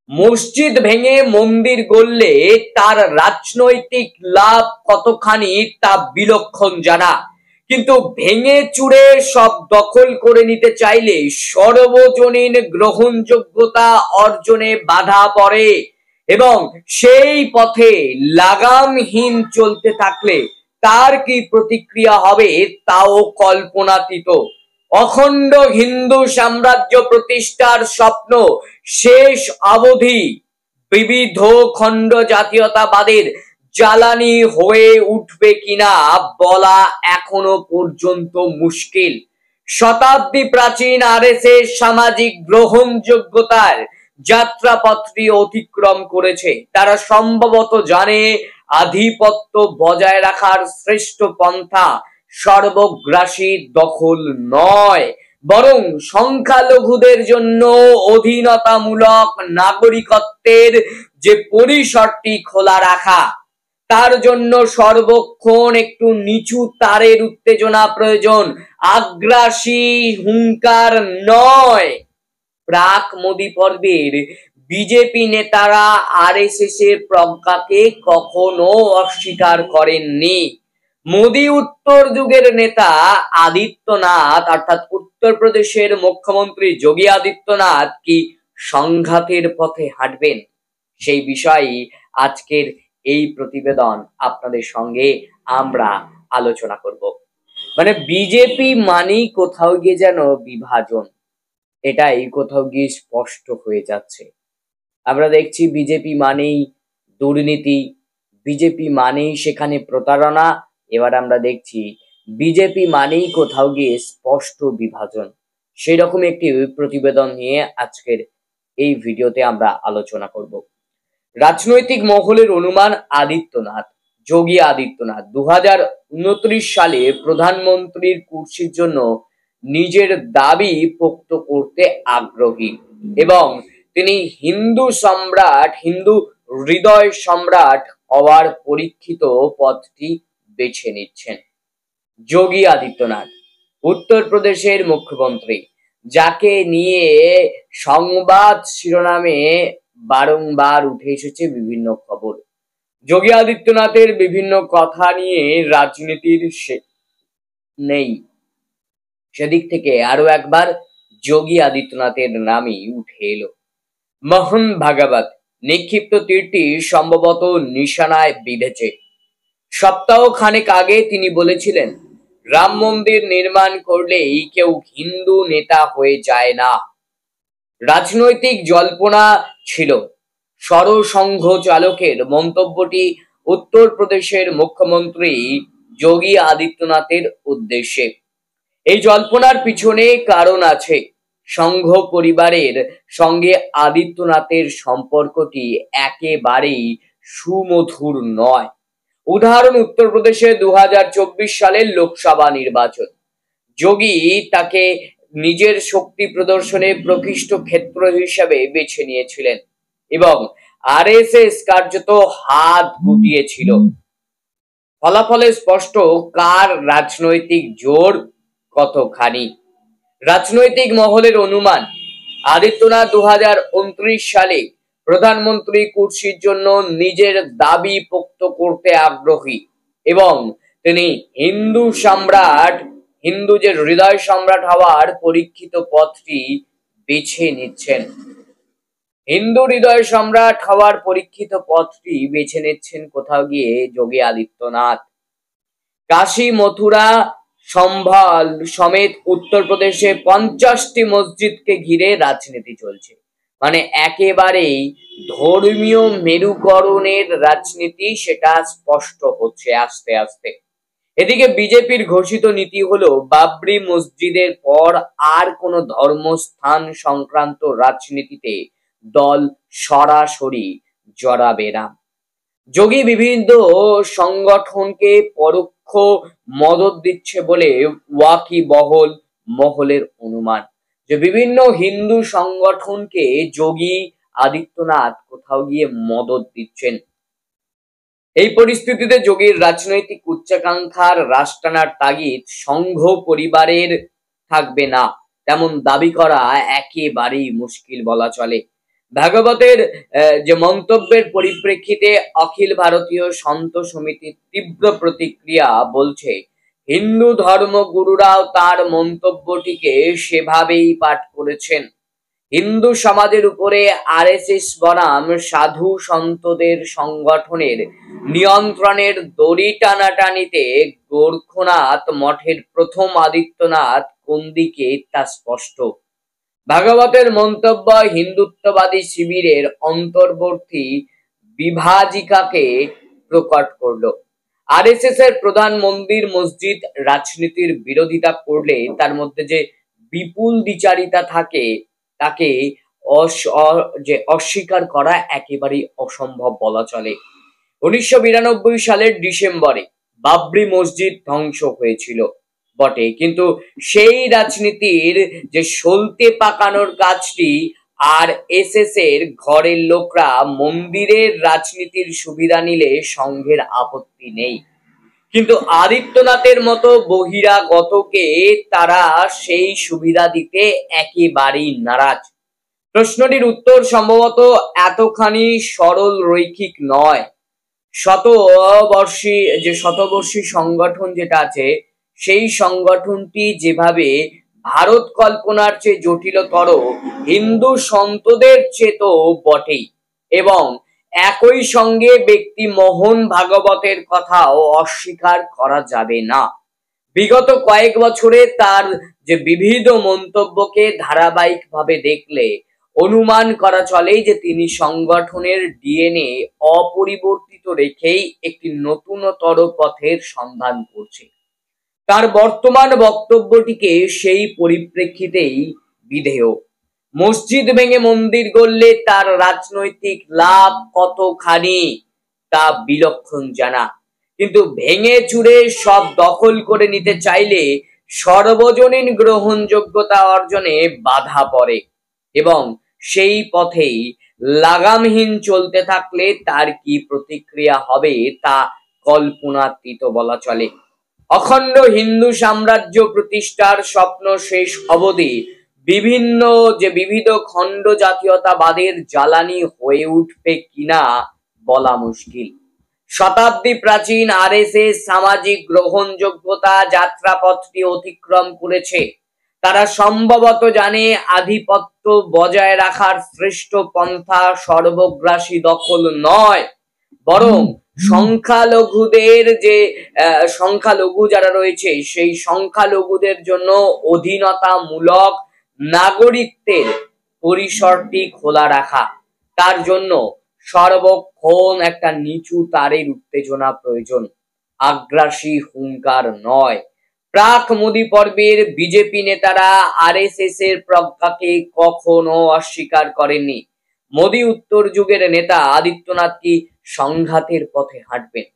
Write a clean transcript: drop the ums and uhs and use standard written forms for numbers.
মসজিদ ভেঙে মন্দির গড়লে তার রাজনৈতিক লাভ কতখানি তা বিলক্ষণ জানা, কিন্তু ভেঙে চুরে সব দখল করে নিতে চাইলে সর্বজনীন গ্রহণযোগ্যতা অর্জনে বাধা পড়ে এবং সেই পথে লাগামহীন চলতে থাকলে তার কি প্রতিক্রিয়া হবে তাও কল্পনাতীত। অখণ্ড হিন্দু সাম্রাজ্য প্রতিষ্ঠার স্বপ্ন শেষ অবধি বিবিধ খণ্ড জাতীয়তাবাদের জ্বালানি হয়ে উঠবে কিনা বলা এখনো পর্যন্ত মুশকিল। শতাব্দী প্রাচীন আরএসএস সামাজিক গ্রহণযোগ্যতার যাত্রাপথটি অতিক্রম করেছে। তারা সম্ভবত জানে আধিপত্য বজায় রাখার শ্রেষ্ঠ পন্থা সর্বগ্রাসী দখল নয়, বরং সংখ্যালঘুদের জন্য অধীনতামূলক নাগরিকত্বের যে পরিসরটি খোলা রাখা, তার জন্য সর্বক্ষণ একটু নিচু তারের উত্তেজনা প্রয়োজন, আগ্রাসী হুঙ্কার নয়। প্রাক মোদী পর্বের বিজেপি নেতারা আরএসএস এর প্রজ্ঞাকে কখনো অস্বীকার করেননি। মোদী উত্তর যুগের নেতা আদিত্যনাথ অর্থাৎ উত্তরপ্রদেশের মুখ্যমন্ত্রী যোগী আদিত্যনাথ কি সংঘাতের পথে হাঁটবেন? সেই বিষয়ে আজকের এই প্রতিবেদন আপনাদের সঙ্গে আমরা আলোচনা করব। মানে বিজেপি মানেই কোথাও গিয়ে যেন বিভাজন, এটাই কোথাও গিয়ে স্পষ্ট হয়ে যাচ্ছে। আমরা দেখছি বিজেপি মানেই দুর্নীতি, বিজেপি মানেই সেখানে প্রতারণা। এবার আমরা দেখছি বিজেপি মানেই কোথাও গিয়ে স্পষ্ট বিভাজন। সেই রকম একটি প্রতিবেদন নিয়ে আজকের এই ভিডিওতে আমরা আলোচনা করব। রাজনৈতিক মহলের অনুমান আদিত্যনাথ, যোগী আদিত্যনাথ 2029 সালে প্রধানমন্ত্রীর কুর্সির জন্য নিজের দাবি পোক্ত করতে আগ্রহী এবং তিনি হিন্দু হৃদয় সম্রাট হওয়ার পরীক্ষিত পথটি বেছে নিচ্ছেন। যোগী আদিত্যনাথ উত্তরপ্রদেশের মুখ্যমন্ত্রী, যাকে নিয়ে সংবাদ শিরোনামে বারংবার উঠে এসেছে বিভিন্ন খবর। যোগী আদিত্যনাথের বিভিন্ন কথা নিয়ে রাজনীতির নেই, সেদিক থেকে আরো একবার যোগী আদিত্যনাথের নামই উঠে এলো। মোহন ভাগবত নিক্ষিপ্ত তীরটি সম্ভবত নিশানায় বিঁধেছে। সপ্তাহ খানেক আগে তিনি বলেছিলেন, রাম মন্দির নির্মাণ করলেই কেউ হিন্দু নেতা হয়ে যায় না। রাজনৈতিক জল্পনা ছিল। সরসংঘ চালকের মন্তব্যটি উত্তরপ্রদেশের মুখ্যমন্ত্রী যোগী আদিত্যনাথের উদ্দেশ্যে। এই জল্পনার পিছনে কারণ আছে। সংঘ পরিবারের সঙ্গে আদিত্যনাথের সম্পর্কটি একেবারেই সুমধুর নয়। উদাহরণ উত্তরপ্রদেশে 2024 সালের লোকসভা নির্বাচন। যোগী তাকে নিজের শক্তি প্রদর্শনের প্রকৃষ্ট ক্ষেত্র হিসেবে বেছে নিয়েছিলেন এবং আরএসএস কার্যত হাত গুটিয়েছিল। ফলাফলে স্পষ্ট কার রাজনৈতিক জোর কতখানি। রাজনৈতিক মহলের অনুমান, আদিত্যনাথ 2029 সালে প্রধানমন্ত্রী কুর্সির জন্য নিজের দাবি পোক্ত করতে আগ্রহী এবং তিনি হিন্দু যে হৃদয় সম্রাট হওয়ার পরীক্ষিত পথটি বেছে নিচ্ছেন। হিন্দু হৃদয় সম্রাট হওয়ার পরীক্ষিত পথটি বেছে নিচ্ছেন কোথাও গিয়ে যোগী আদিত্যনাথ। কাশী, মথুরা, সম্ভাল সমেত উত্তরপ্রদেশে 50টি মসজিদকে ঘিরে রাজনীতি চলছে। মানে একেবারেই ধর্মীয় মেরুকরণের রাজনীতি, সেটা স্পষ্ট হচ্ছে আস্তে আস্তে। এদিকে বিজেপির ঘোষিত নীতি হলো বাবরি মসজিদের পর আর কোনো ধর্মস্থান সংক্রান্ত রাজনীতিতে দল সরাসরি জড়াবে না। যোগী বিভিন্ন সংগঠনকে পরোক্ষ মদত দিচ্ছে বলে ওয়াকিবহল মহলের অনুমান, যে বিভিন্ন হিন্দু সংগঠনকে যোগী আদিত্যনাথ কোথাও গিয়ে মদত দিচ্ছেন। এই পরিস্থিতিতে যোগীর রাজনৈতিক উচ্চাকাঙ্ক্ষার রাশ টানার তাগিদ সংঘ পরিবারের থাকবে না তেমন দাবি করা একেবারেই মুশকিল বলা চলে। ভাগবতের যে মন্তব্যের পরিপ্রেক্ষিতে অখিল ভারতীয় সন্ত সমিতির তীব্র প্রতিক্রিয়া বলছে, হিন্দু ধর্মগুরুরাও তার মন্তব্যটিকে সেভাবেই পাঠ করেছেন। হিন্দু সমাজের উপরে আরএসএস বনাম সাধু সন্তদের সংগঠনের নিয়ন্ত্রণের দড়ি টানাটানিতে গোরক্ষনাথ মঠের প্রথম আদিত্যনাথ কোন দিকে তা স্পষ্ট। ভাগবতের মন্তব্য হিন্দুত্ববাদী শিবিরের অন্তর্বর্তী বিভাজিকাকে প্রকট করল। আরএসএস এর প্রধান মন্দির মসজিদ রাজনীতির বিরোধিতা করলে তার মধ্যে যে বিপুল দ্বিচারিতা থাকে তাকে অস্বীকার করা একেবারেই অসম্ভব বলা চলে। 1992 সালের ডিসেম্বরে বাবরি মসজিদ ধ্বংস হয়েছিল বটে, কিন্তু সেই রাজনীতির যে সলতে পাকানোর কাজটি আরএসএস এর ঘরের লোকরা মন্দিরের রাজনীতির সুবিধা নিলে সংঘের আপত্তি নেই, কিন্তু আদিত্যনাথের মতো বহিরাগতকে তারা সেই সুবিধা দিতে একেবারেই নারাজ। প্রশ্নটির উত্তর সম্ভবত এতখানি সরল রৈখিক নয়। শতবর্ষী সংগঠন যেটা আছে, সেই সংগঠনটি যেভাবে ভারত কল্পনার চেয়ে জটিলতর, হিন্দু সন্তদের চেয়ে তো বটেই, এবং একই সঙ্গে ব্যক্তি মোহন ভাগবতের কথাও অস্বীকার করা যাবে না। বিগত কয়েক বছরে তার যে বিবিধ মন্তব্যকে ধারাবাহিকভাবে দেখলে অনুমান করা চলে যে তিনি সংগঠনের ডিএনএ অপরিবর্তিত রেখেই একটি নতুনতর পথের সন্ধান করছে। তার বর্তমান বক্তব্যটিকে সেই পরিপ্রেক্ষিতেই বিধেয়। মসজিদ ভেঙে মন্দির গড়লে তার রাজনৈতিক লাভ কতখানি তা বিলক্ষণ জানা, কিন্তু ভেঙে চুরে সব দখল করে নিতে চাইলে সর্বজনীন গ্রহণযোগ্যতা অর্জনে বাধা পড়ে, এবং সেই পথেই লাগামহীন চলতে থাকলে তার কি প্রতিক্রিয়া হবে তা কল্পনাতীত বলা চলে। অখণ্ড হিন্দু সাম্রাজ্য প্রতিষ্ঠার স্বপ্ন শেষ অবধি বিবিধ খণ্ড জাতীয়তাবাদের জ্বালানি হয়ে উঠবে কিনা বলা মুশকিল। শতাব্দী প্রাচীন আরএসএস সামাজিক গ্রহণযোগ্যতা যাত্রাপথটি অতিক্রম করেছে। তারা সম্ভবত জানে আধিপত্য বজায় রাখার শ্রেষ্ঠ পন্থা সর্বগ্রাসী দখল নয়, বরং সংখ্যালঘু যারা রয়েছে সেই সংখ্যালঘুদের জন্য অধীনতামূলক নাগরিকত্বের পরিসরটি খোলা রাখা। তার জন্য সর্বক্ষণ একটা নিচু তারের উত্তেজনা প্রয়োজন, আগ্রাসী হুঙ্কার নয়। প্রাক মোদী পর্বের বিজেপি নেতারা আরএসএস এর প্রজ্ঞাকে কখনো অস্বীকার করেননি। মোদী উত্তর যুগের নেতা আদিত্যনাথ কি সংঘাতের পথে হাঁটবেন?